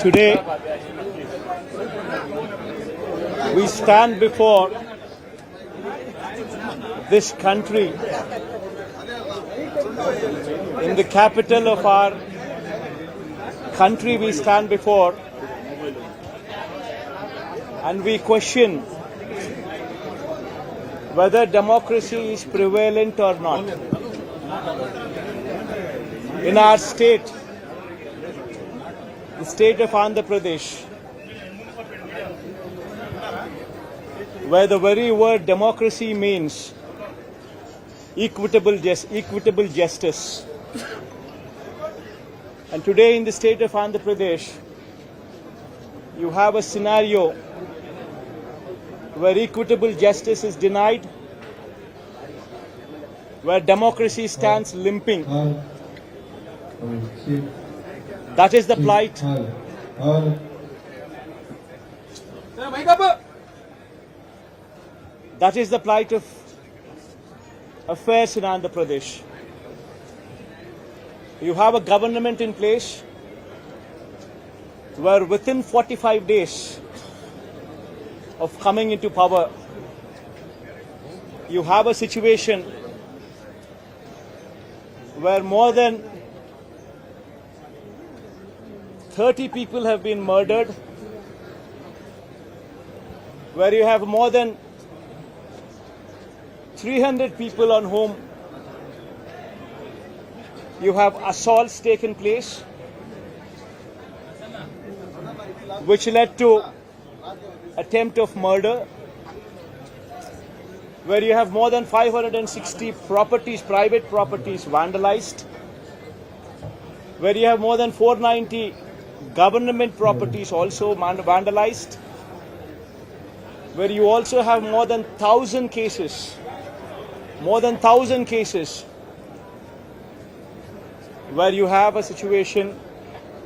Today, we stand before this country in the capital of our country. We stand before and we question whether democracy is prevalent or not. In our state, the state of Andhra Pradesh, where the very word democracy means equitable justice. And today in the state of Andhra Pradesh, you have a scenario where equitable justice is denied, where democracy stands limping. That is the plight. That is the plight of affairs in Andhra Pradesh. You have a government in place where within 45 days of coming into power, you have a situation where more than 30 people have been murdered, where you have more than 300 people on whom you have assaults taken place, which led to attempt of murder, where you have more than 560 properties, private properties vandalized, where you have more than 490 government properties also vandalized, where you also have more than 1,000 cases, where you have a situation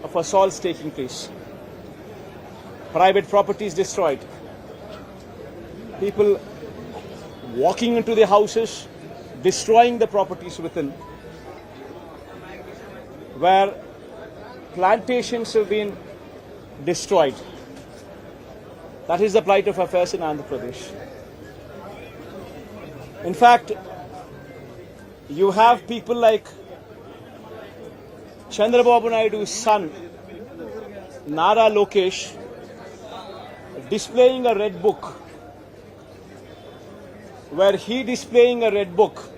of assaults taking place, private properties destroyed, people walking into the houses, destroying the properties within, where plantations have been destroyed. That is the plight of affairs in Andhra Pradesh. In fact, you have people like Chandrababu Naidu's son, Nara Lokesh, displaying a red book, where he displaying a red book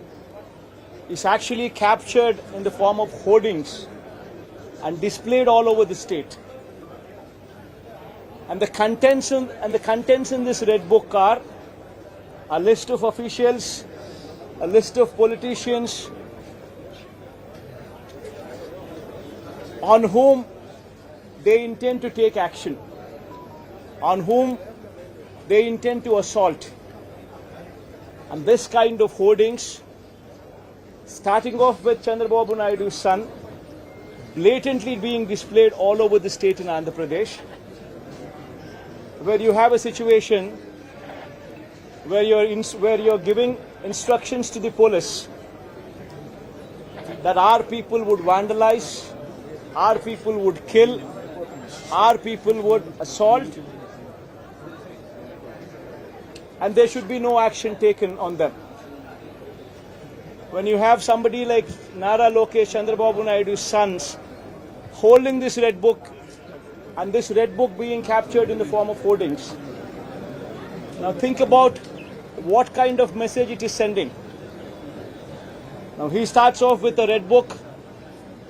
is actually captured in the form of hoardings and displayed all over the state. And the contents in this red book are a list of officials, a list of politicians on whom they intend to take action, on whom they intend to assault. And this kind of hoardings, starting off with Chandrababu Naidu's son, blatantly being displayed all over the state in Andhra Pradesh, where you have a situation where you're giving instructions to the police that our people would vandalize, our people would kill, our people would assault, and there should be no action taken on them. When you have somebody like Nara Lokesh, Chandrababu Naidu's sons, holding this red book, and this red book being captured in the form of hoardings. Now think about what kind of message it is sending. Now he starts off with a red book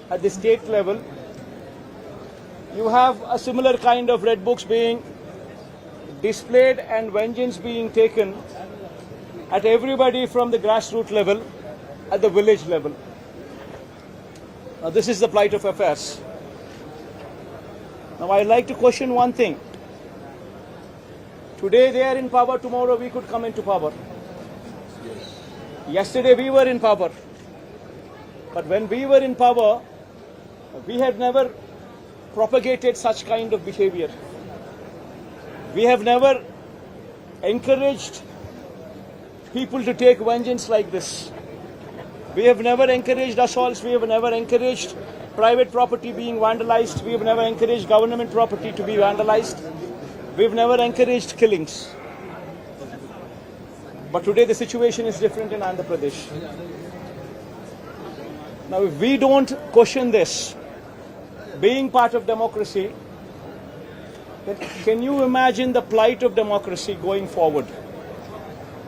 at the state level. You have a similar kind of red books being displayed and vengeance being taken at everybody from the grassroots level, at the village level. Now this is the plight of affairs. Now I'd like to question one thing. Today they are in power, tomorrow we could come into power. Yesterday we were in power. But when we were in power, we had never propagated such kind of behavior. We have never encouraged people to take vengeance like this. We have never encouraged assaults. We have never encouraged private property being vandalized. We've never encouraged government property to be vandalized. We've never encouraged killings. But today the situation is different in Andhra Pradesh. Now, if we don't question this, being part of democracy, then can you imagine the plight of democracy going forward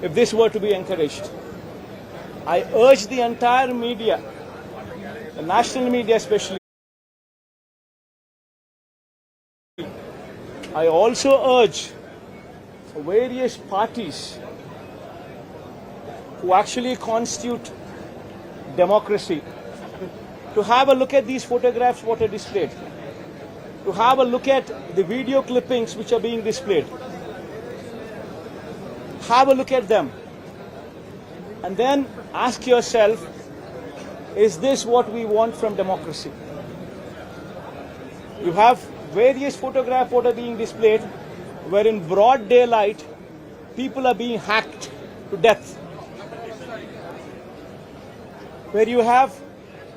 if this were to be encouraged? I urge the entire media, the national media especially, I also urge various parties who actually constitute democracy to have a look at these photographs what are displayed, to have a look at the video clippings which are being displayed. Have a look at them and then ask yourself, is this what we want from democracy? You have various photographs what are being displayed where in broad daylight people are being hacked to death. Where you have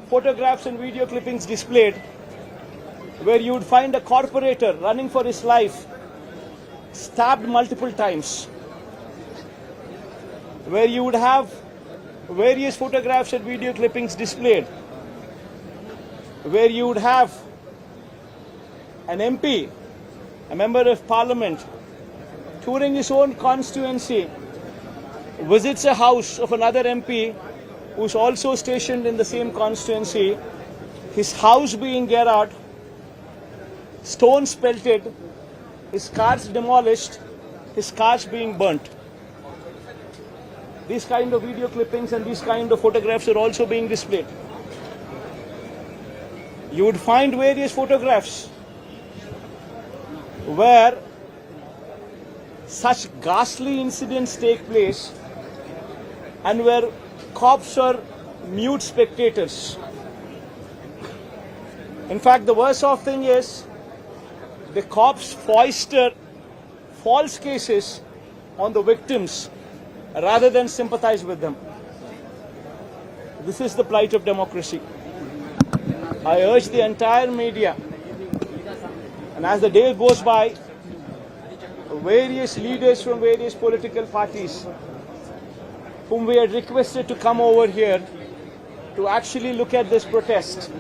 photographs and video clippings displayed where you would find a corporator running for his life stabbed multiple times. Where you would have various photographs and video clippings displayed where you would have an MP, a member of parliament, touring his own constituency, visits a house of another MP who's also stationed in the same constituency, his house being geared out, stones pelted, his cars demolished, his cars being burnt. These kind of video clippings and these kind of photographs are also being displayed. You would find various photographs where such ghastly incidents take place and where cops are mute spectators. In fact, the worst of thing is the cops foisted false cases on the victims rather than sympathize with them. This is the plight of democracy. I urge the entire media, and as the day goes by, various leaders from various political parties whom we had requested to come over here to actually look at this protest,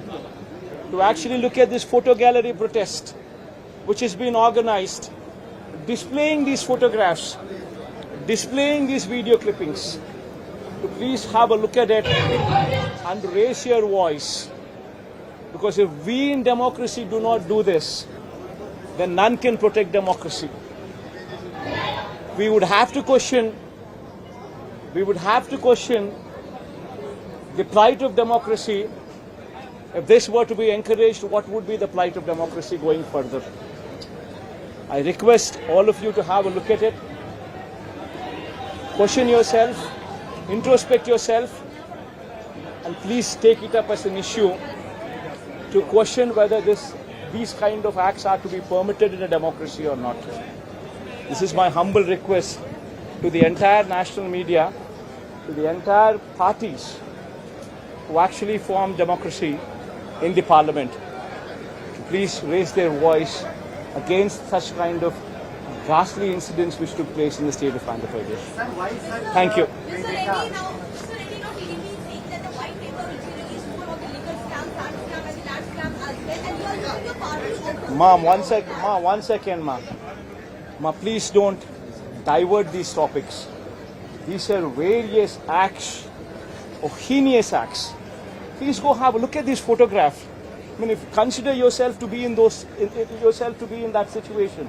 to actually look at this photo gallery protest which has been organized, displaying these photographs, displaying these video clippings, to please have a look at it and raise your voice. Because if we in democracy do not do this, then none can protect democracy. We would have to question the plight of democracy. If this were to be encouraged, what would be the plight of democracy going further? I request all of you to have a look at it, question yourself, introspect yourself, and please take it up as an issue to question whether these kind of acts are to be permitted in a democracy or not. This is my humble request to the entire national media, to the entire parties who actually form democracy in the parliament, to please raise their voice against such kind of ghastly incidents which took place in the state of Andhra Pradesh. Thank you. Mr. Reddy, now TDP is saying that the white paper which you released full of the legal scam, land scam and the land scam as well, and you are using your party. Ma'am, one second, ma'am. Ma, please don't divert these topics. These are various acts, or heinous acts. Please go have a look at this photograph. I mean, if you consider yourself to be in that situation,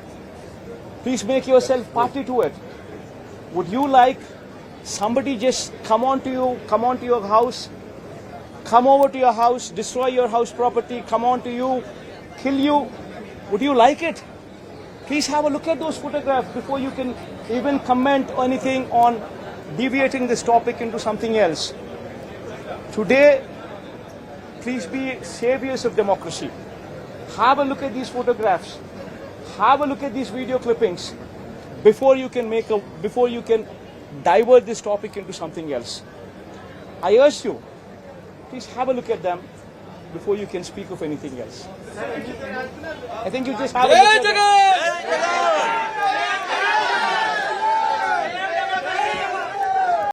please make yourself party to it. Would you like somebody just come onto your house, come over to your house, destroy your house property, come onto you, kill you? Would you like it? Please have a look at those photographs before you can even comment anything on deviating this topic into something else. Today, please be saviors of democracy. Have a look at these photographs. Have a look at these video clippings before you can divert this topic into something else. I urge you, please have a look at them. before you can speak of anything else. I think you just have a look at it.